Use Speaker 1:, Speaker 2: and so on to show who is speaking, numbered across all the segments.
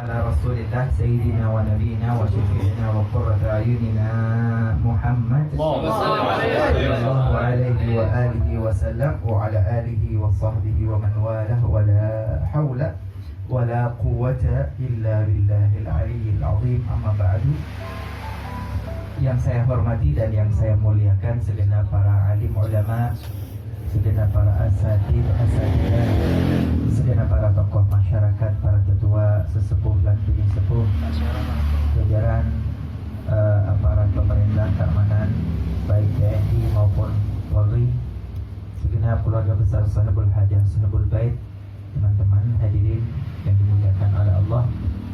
Speaker 1: على رسول الله سيدنا ونبينا وشفيعنا وقرة أعيننا محمد صلى الله عليه وآله وسلم وعلى آله وصحبه ومن والاه ولا حول ولا قوة إلا بالله العلي العظيم أما بعد. Yang saya hormati dan yang saya muliakan segenap para alim ulama, segenap para asatidah, segenap para tokoh masyarakat, para tetua, sesepuh dan bini sepuh, jajaran aparat pemerintah keamanan baik TNI maupun Polri, segenap keluarga besar Sahabul Hajah, Sahabul Bait, teman-teman hadirin yang dimuliakan oleh Allah.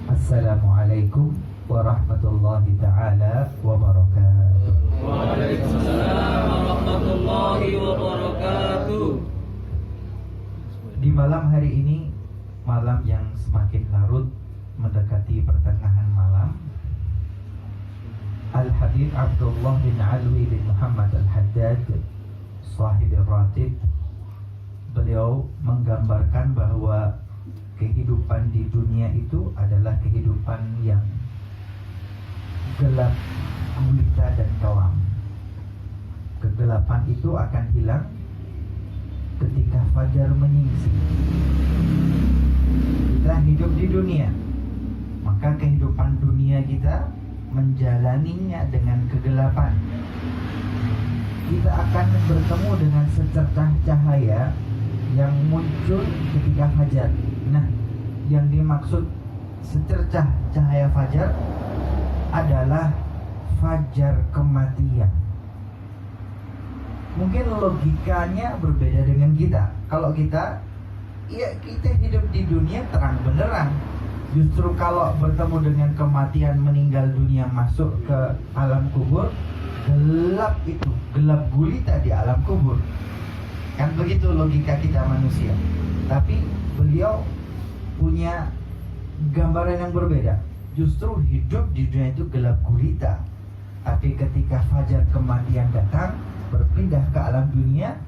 Speaker 1: Assalamualaikum warahmatullahi ta'ala wabarakatuh.
Speaker 2: Waalaikumsalam warahmatullahi wabarakatuh.
Speaker 1: Di malam hari ini, malam yang semakin larut mendekati pertengahan malam, Al-Habib Abdullah bin Alwi bin Muhammad Al-Haddad, Sahib Ratib, beliau menggambarkan bahwa kehidupan di dunia itu adalah kehidupan yang gelap, gulita dan kelam. Kegelapan itu akan hilang ketika fajar menyingsing. Kita hidup di dunia, maka kehidupan dunia kita menjalaninya dengan kegelapan. Kita akan bertemu dengan secercah cahaya yang muncul ketika fajar. Nah, yang dimaksud secercah cahaya fajar adalah fajar kematian. Mungkin logikanya berbeda dengan kita. Kalau kita hidup di dunia terang benderang. Justru kalau bertemu dengan kematian, meninggal dunia, masuk ke alam kubur, gelap itu, gelap gulita di alam kubur. Kan begitu logika kita manusia. Tapi beliau punya gambaran yang berbeda. Justru hidup di dunia itu gelap gulita, tapi ketika fajar kematian datang, berpindah ke alam dunia,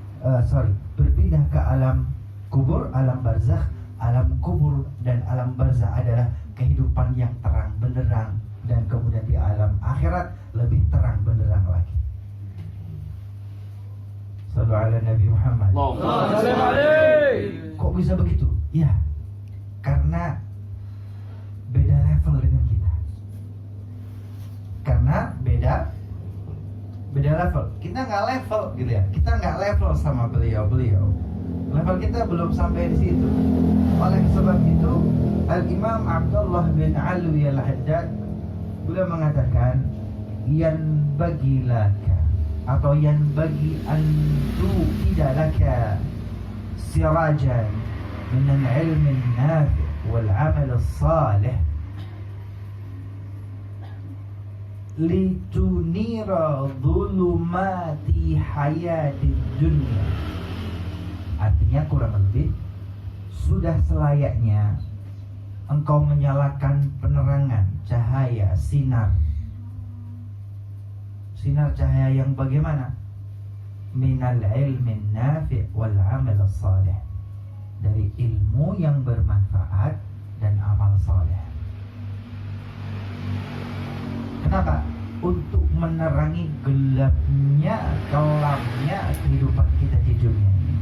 Speaker 1: berpindah ke alam kubur, alam barzakh. Alam kubur dan alam barzakh adalah kehidupan yang terang benderang, dan kemudian di alam akhirat lebih terang benderang lagi. Sallu ala Nabi Muhammad. Kok bisa begitu? Ya, karena beda level dengan kita. Karena beda level. Kita nggak level gitu ya. Kita nggak level sama beliau. Level kita belum sampai di situ. Oleh sebab itu, Al-Imam Abdullah bin Alwi Al-Haddad beliau mengatakan, yan bagi laka atau yan bagi antu idalaka sirajan min al-ilm an-nafi wal-amal as-salih litunira dhulumati hayatid dunya. Artinya kurang lebih, sudah selayaknya engkau menyalakan penerangan, cahaya, sinar cahaya yang bagaimana? Minal ilmin nafi' wal amal salih, dari ilmu yang bermanfaat dan amal saleh. Kenapa? Untuk menerangi gelapnya, kelamnya kehidupan kita di dunia ini.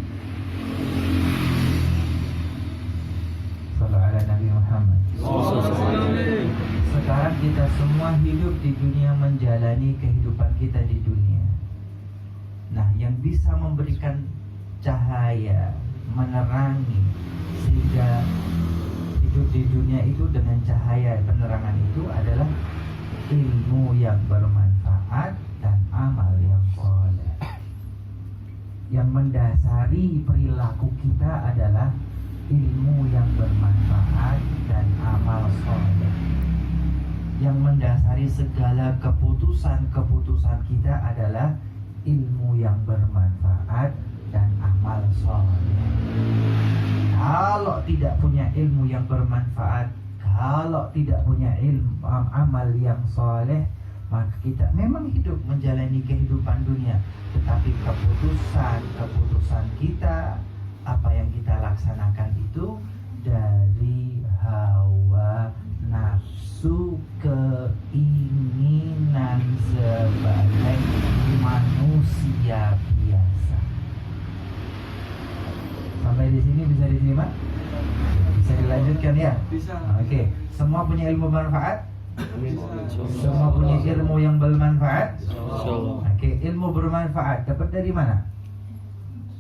Speaker 1: Sallallahu alaihi Nabi Muhammad. Sekarang kita semua hidup di dunia, menjalani kehidupan kita di dunia. Nah, yang bisa memberikan cahaya, menerangi, sehingga hidup di dunia itu dengan cahaya penerangan itu adalah ilmu yang bermanfaat dan amal yang saleh. Yang mendasari perilaku kita adalah ilmu yang bermanfaat dan amal saleh. Yang mendasari segala keputusan kita adalah ilmu yang bermanfaat dan amal saleh. Kalau tidak punya ilmu yang bermanfaat, kalau tidak punya ilmu amal yang saleh, maka kita memang hidup menjalani kehidupan dunia, tetapi keputusan kita, apa yang kita laksanakan itu dari hawa lanjutkan ya?
Speaker 2: Bisa.
Speaker 1: Oke. Semua punya ilmu bermanfaat? Semua punya ilmu yang bermanfaat?
Speaker 3: Insyaallah.
Speaker 1: Oke, ilmu bermanfaat dapat dari mana?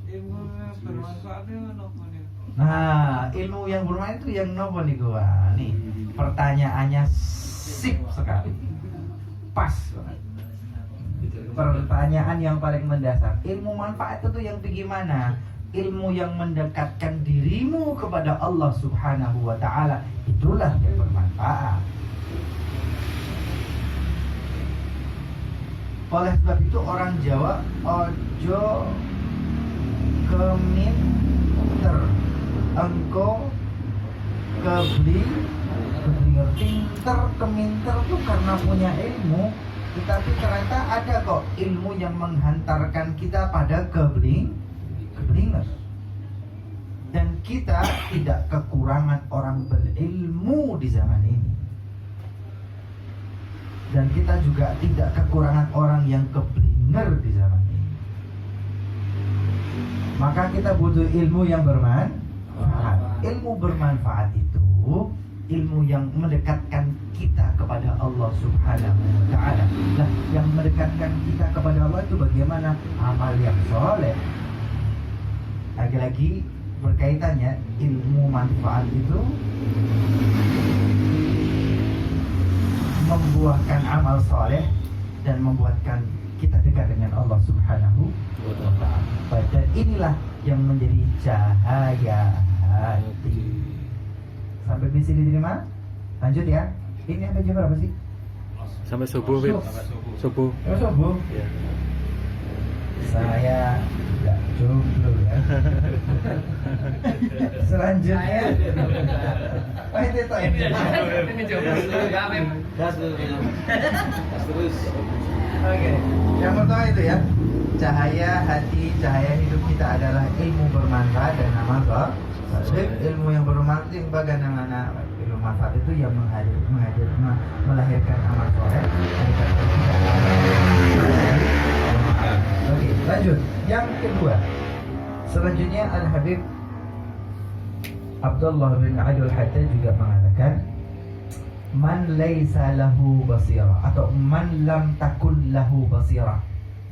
Speaker 2: Ilmu bermanfaatnya nopo nih?
Speaker 1: Nah, ilmu yang bermanfaat itu yang nopo nih gua. Nih, pertanyaannya sip sekali. Pas banget. Pertanyaan yang paling mendasar. Ilmu manfaat itu yang bagaimana? Ilmu yang mendekatkan dirimu kepada Allah Subhanahu wa taala, itulah yang bermanfaat. Oleh sebab itu orang Jawa ojo keminter, engko kebli pinter keminter tuh karena punya ilmu, tetapi ternyata ada kok ilmu yang menghantarkan kita pada keblinger. Dan kita tidak kekurangan orang berilmu di zaman ini. Dan kita juga tidak kekurangan orang yang keblinger di zaman ini. Maka kita butuh ilmu yang bermanfaat. Ilmu bermanfaat itu ilmu yang mendekatkan kita kepada Allah Subhanahu wa taala. Nah, yang mendekatkan kita kepada Allah itu bagaimana? Amal yang soleh. Lagi-lagi berkaitannya, ilmu manfaat itu membuahkan amal soleh dan membuatkan kita dekat dengan Allah Subhanahu wa ta'ala. Dan inilah yang menjadi cahaya hati. Sampai bisa diterima? Lanjut ya. Ini sampai jam berapa sih?
Speaker 3: Sampai subuh, Bib. Subuh.
Speaker 1: Subuh.
Speaker 3: Ya.
Speaker 1: Saya tidak jomblo ya. Selanjutnya, oh itu toh ya.
Speaker 2: Ini coba. Terus.
Speaker 1: Oke, yang pertama itu ya, cahaya hati, cahaya hidup kita adalah ilmu bermanfaat dan amal soleh. Ilmu yang bermanfaat itu bagaimana? Ilmu manfaat itu yang melahirkan amal soleh. Oke, lanjut. Yang kedua, selanjutnya Al-Habib Abdullah bin Adul Hatta juga mengatakan, man laisa lahu basira, atau man lam takun lahu basira.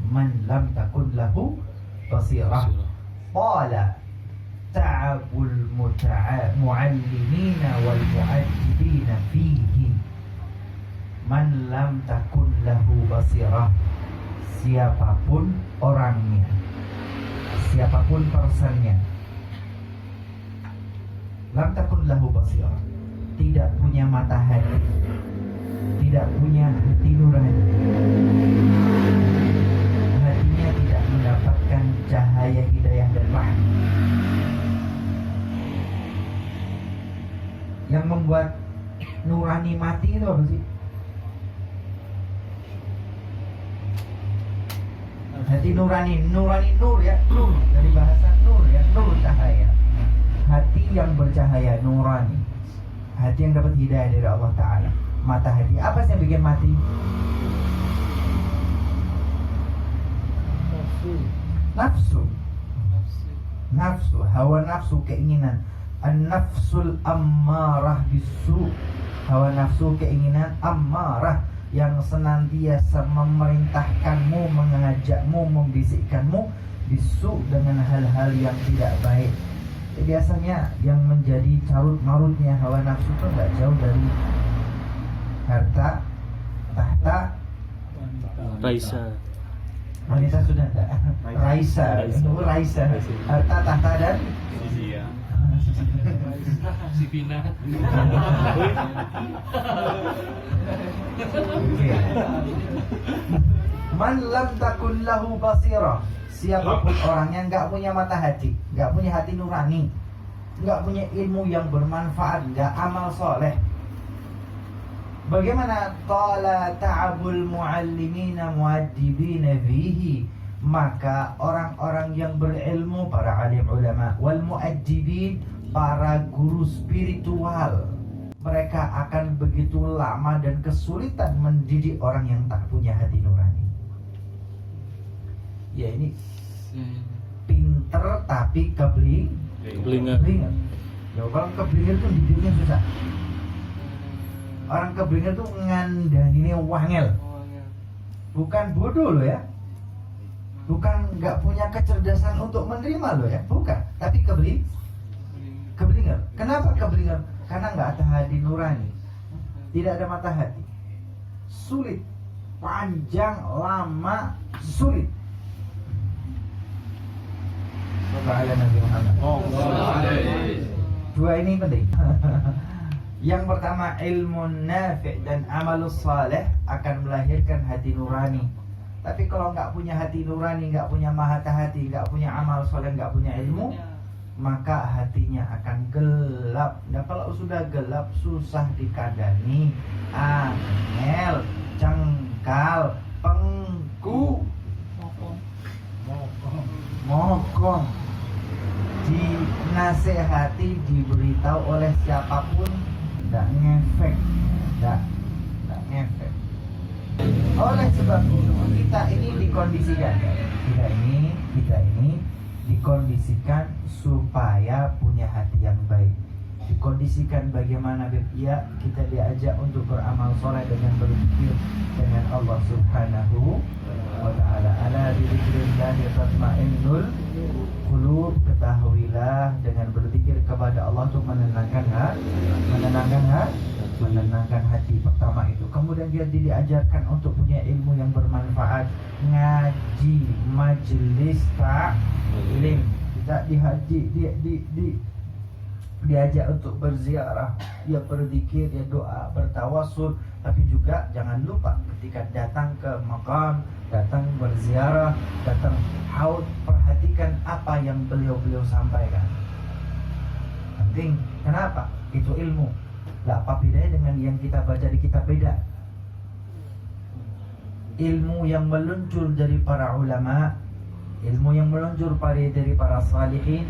Speaker 1: Man lam takun lahu basira. Qala ta'abul mu'allimina wal mu'addibina fihi. Man lam takun lahu basira. Siapapun orangnya, siapapun personnya, lam takun lahu basira, tidak punya mata hati, tidak punya hati nurani, hatinya tidak mendapatkan cahaya hidayah dan rahmat. Yang membuat nurani mati itu apa sih? Hati nurani, nurani nur ya, nur dari bahasa nur ya, nur cahaya. Hati yang bercahaya, nurani. Hati yang dapat hidayah dari Allah Ta'ala. Mata hati, apa sih yang bikin mati? Nafsu. Nafsu, hawa nafsu, keinginan. An-nafsul ammarah bisu. Hawa nafsu, keinginan ammarah, yang senantiasa memerintahkanmu, mengajakmu, membisikkanmu bisu, dengan hal-hal yang tidak baik. Biasanya yang menjadi carut marutnya hawa nafsu itu nggak jauh dari harta, tahta,
Speaker 3: Raisa.
Speaker 1: wanita sudah enggak? Raisa, harta, tahta dan
Speaker 2: Sipina.
Speaker 1: Man lam takun lahu basira. Siapapun orang yang nggak punya mata hati, nggak punya hati nurani, nggak punya ilmu yang bermanfaat, nggak amal soleh. Bagaimana? Qala ta'abul muallimina muaddibina fihi. Maka orang-orang yang berilmu, para alim ulama, wal muaddibin, para guru spiritual, mereka akan begitu lama dan kesulitan mendidik orang yang tak punya hati nurani. Ya ini pinter tapi keblinger. Ya kalau keblinger tuh didiknya susah. Orang keblinger tuh ngandaninya wangel. Bukan bodoh loh ya. Bukan nggak punya kecerdasan untuk menerima loh ya. Bukan. Tapi keblinger. Kenapa keblinger? Karena nggak ada hati nurani. Tidak ada mata hati. Sulit. Panjang, lama, sulit. Sallallahu Nabi Muhammad. Dua ini penting. Yang pertama, ilmu nafi' dan amalus saleh akan melahirkan hati nurani. Tapi kalau nggak punya hati nurani, nggak punya mata hati, nggak punya amal saleh, nggak punya ilmu, maka hatinya akan gelap. Dan kalau sudah gelap, susah dikandani, angel, cengkal, pengku, mokong. Dinasehati, diberitahu oleh siapapun, tidak ngefek, tidak ngefek. Oleh sebab itu kita ini dikondisikan, kita ini dikondisikan supaya punya hati yang baik. Dikondisikan bagaimana ya kita diajak untuk beramal soleh dengan berzikir dengan Allah Subhanahu wa ta'ala. Ala dzikrillah tatma'innul qulub. Ketahuilah dengan berzikir kepada Allah untuk menenangkan hati. Pertama itu. Kemudian dia diajarkan untuk punya ilmu yang bermanfaat, ngaji, majelis taklim. Kita diajak untuk berziarah, dia berzikir, dia doa, bertawasul. Tapi juga jangan lupa ketika datang ke makam, datang berziarah, datang haud, perhatikan apa yang beliau sampaikan. Penting. Kenapa? Itu ilmu. Lah apa bedanya dengan yang kita baca di kitab? Beda. Ilmu yang meluncur dari para ulama, ilmu yang meluncur dari para salihin,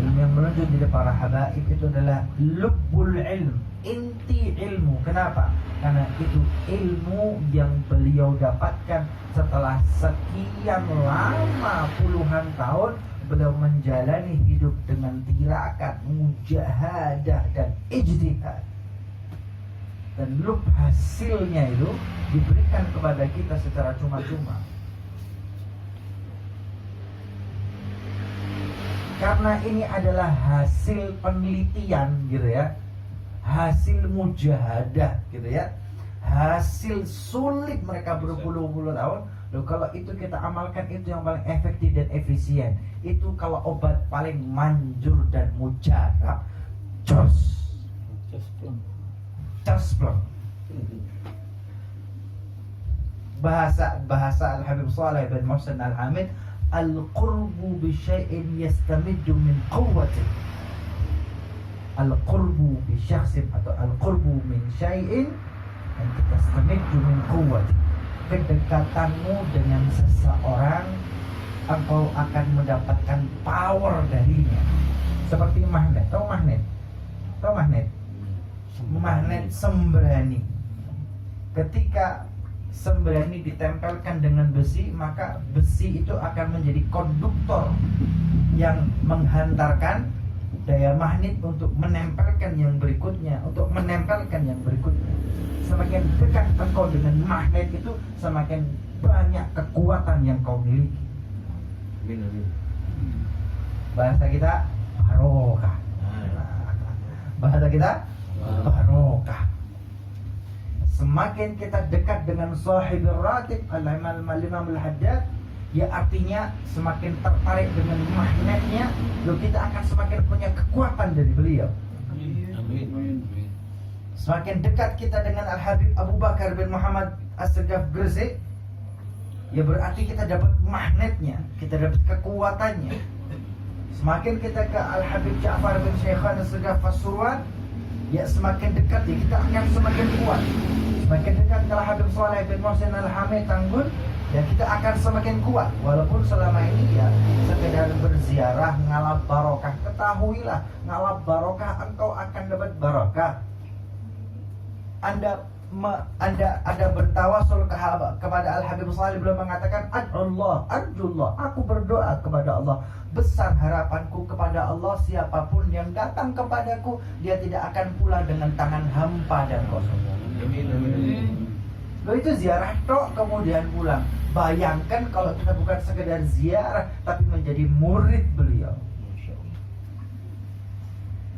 Speaker 1: ilmu yang meluncur dari para habaib, itu adalah lubbul ilm, inti ilmu. Kenapa? Karena itu ilmu yang beliau dapatkan setelah sekian lama, puluhan tahun beliau menjalani hidup dengan tirakat, mujahadah dan ijtihad. Dan hasilnya itu diberikan kepada kita secara cuma-cuma. Karena ini adalah hasil penelitian gitu ya, hasil mujahadah gitu ya, hasil sulit mereka berpuluh-puluh tahun. Loh, kalau itu kita amalkan, itu yang paling efektif dan efisien. Itu kalau obat paling manjur dan mujarab. Jos plong. Bahasa Al-Habib Saleh bin Muhsin Al-Hamid, al-qurbu bi syai'in yastamiddu min quwwatin. Al-qurbu bi syakhsin atau al-qurbu min syai'in yastamiddu min quwwatin. Kedekatanmu dengan seseorang, engkau akan mendapatkan power darinya. Seperti magnet. Tahu magnet? Magnet sembrani. Ketika sembrani ditempelkan dengan besi, maka besi itu akan menjadi konduktor yang menghantarkan daya magnet untuk menempelkan yang berikutnya, Semakin dekat engkau dengan magnet itu, semakin banyak kekuatan yang kau miliki. Bahasa kita barokah. Semakin kita dekat dengan sahibir ratib al-imam al-haddad, ya artinya semakin tertarik dengan magnetnya, kita akan semakin punya kekuatan dari beliau. Amin. Semakin dekat kita dengan Al-Habib Abu Bakar bin Muhammad As-Segaf Gresik, ya berarti kita dapat magnetnya, kita dapat kekuatannya. Semakin kita ke Al-Habib Ja'far bin Syekhan As-Segaf Pasuruan, ya semakin dekat ya kita akan semakin kuat. Semakin dekat ke Al-Habib Saleh bin Muhsin Al-Hamid Tanggul, ya kita akan semakin kuat. Walaupun selama ini ya sekedar berziarah, ngalap barokah. Ketahuilah, ngalap barokah engkau akan dapat barokah. Anda Anda bertawasul kepada Al-Habib Shalih, beliau mengatakan Adullah, aku berdoa kepada Allah. Besar harapanku kepada Allah, siapapun yang datang kepadaku, dia tidak akan pulang dengan tangan hampa dan kosong. Loh, itu ziarah tok kemudian pulang. Bayangkan kalau kita bukan sekedar ziarah, tapi menjadi murid beliau.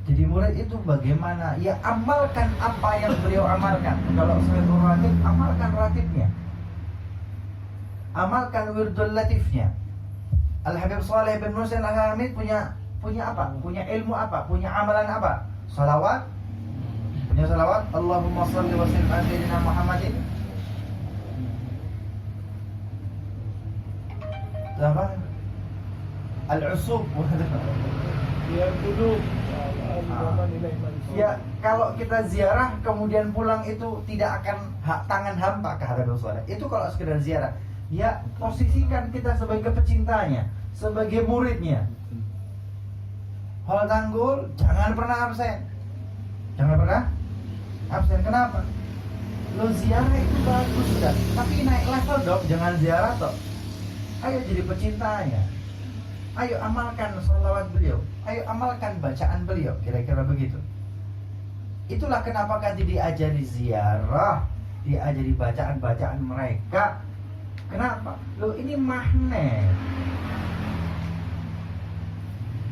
Speaker 1: Jadi murid itu bagaimana? Ya amalkan apa yang beliau amalkan. Kalau sahibul ratib, amalkan ratibnya. Amalkan wirdul latifnya. Al-Habib Shalih bin Muhsin Al-Hamid punya apa? Punya ilmu apa? Punya amalan apa? Salawat. Punya salawat. Allahumma shalli wa sallim ala sayyidina Muhammadin. Apa? Al-usub.
Speaker 4: Ya kudu.
Speaker 1: Ya, kalau kita ziarah kemudian pulang itu tidak akan tangan hampa ke Habib Shalih. Itu kalau sekedar ziarah. Ya, posisikan kita sebagai pecintanya, sebagai muridnya. Hal Tanggul, jangan pernah absen. Jangan pernah absen. Kenapa? Lo ziarah itu bagus sudah, tapi naik level dong, jangan ziarah toh. Ayo jadi pecintanya. Ayo amalkan salawat beliau. Ayo amalkan bacaan beliau. Kira-kira begitu. Itulah kenapa kan diajari ziarah, diajari bacaan-bacaan mereka. Kenapa? Loh, ini magnet.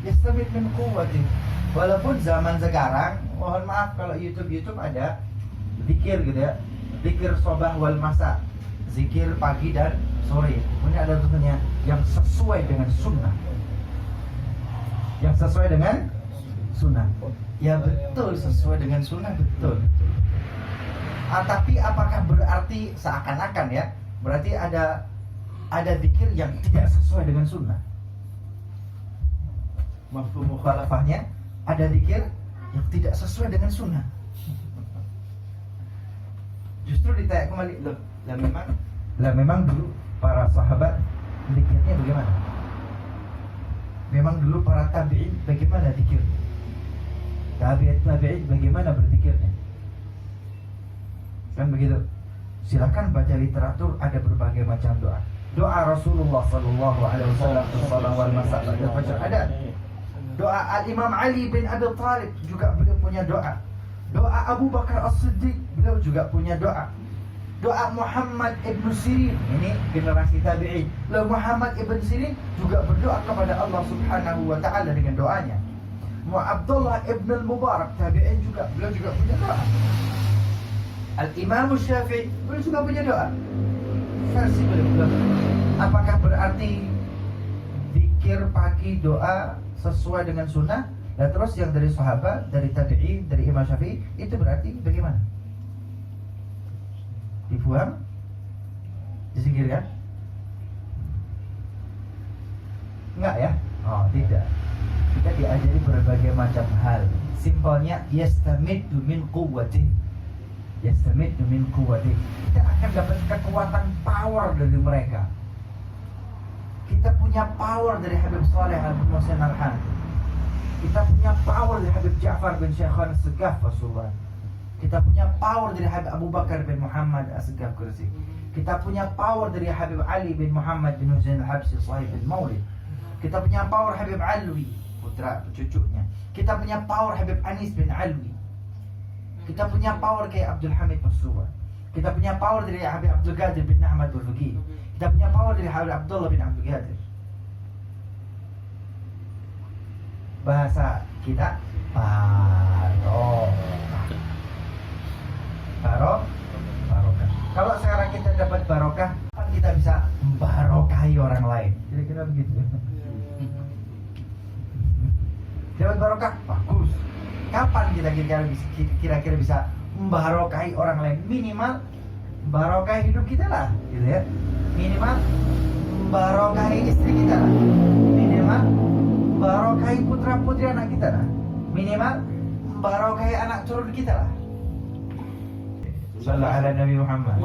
Speaker 1: Yastamid min quwwati. Walaupun zaman sekarang, mohon maaf kalau YouTube ada zikir gitu ya. Zikir sobah wal masa. Zikir pagi dan sore. Ini ada tulisannya yang sesuai dengan sunnah. Yang sesuai dengan sunnah. Ya betul, sesuai dengan sunnah, betul. Tapi apakah berarti seakan-akan ya, berarti ada zikir yang tidak sesuai dengan sunnah? Mafhum mukhalafahnya, ada zikir yang tidak sesuai dengan sunnah. Justru ditanya kembali, lah memang dulu para sahabat zikirnya bagaimana? Memang dulu para tabi'in bagaimana zikir? Tabi'in bagaimana berzikirnya? Kan begitu. Silakan baca literatur, ada berbagai macam doa. Doa Rasulullah sallallahu alaihi wasallam salat wal masa pada fajar ada. Doa Al-Imam Ali bin Abi Thalib juga beliau punya doa. Doa Abu Bakar As-Siddiq beliau juga punya doa. Doa Muhammad ibn Sirin, ini generasi tabi'in. Lalu Muhammad ibn Sirin juga berdoa kepada Allah Subhanahu wa taala dengan doanya. Abdullah ibn al-Mubarak tabi'in juga, beliau juga punya doa. Al-Imam Syafi'i beliau juga punya doa. Versi beliau. Apakah berarti zikir pagi doa sesuai dengan sunnah? Dan terus yang dari sahabat, dari tabi'in, dari Imam Syafi'i, itu berarti bagaimana? Dibuang, disingkirkan? Enggak ya? Oh tidak. Kita diajari berbagai macam hal. Simpelnya yastamiddu min quwwati. Yastamiddu min quwwati. Kita akan dapat kekuatan power dari mereka. Kita punya power dari Habib Shalih bin Muhsin Al-Hamid. Kita punya power dari Habib Ja'far bin Syaikhan As-Segaf Rasulullah. Kita punya power dari Habib Abu Bakar bin Muhammad As-Segaf Kursi. Kita punya power dari Habib Ali bin Muhammad bin Husain Al-Habsyi Sahib bin Maulid. Kita punya power Habib Alwi, putra cucunya. Kita punya power Habib Anis bin Alwi. Kita punya power kayak Abdul Hamid Masruwa. Kita punya power dari Habib Abdul Qadir bin Ahmad Al-Fuqi. Kita punya power dari Habib Abdullah bin Abdul Qadir. Bahasa kita barokah. Kalau sekarang kita dapat barokah, kita bisa membarokahi orang lain. Kira-kira begitu. Dapat barokah, bagus. Kapan kita kira-kira bisa membarokahi orang lain? Minimal barokahi hidup kita lah, gitu ya. Minimal barokahi istri kita lah. Minimal barokahi putra-putri anak kita lah. Minimal barokahi anak turun kita lah. Sallallahu alaihi Nabi Muhammad.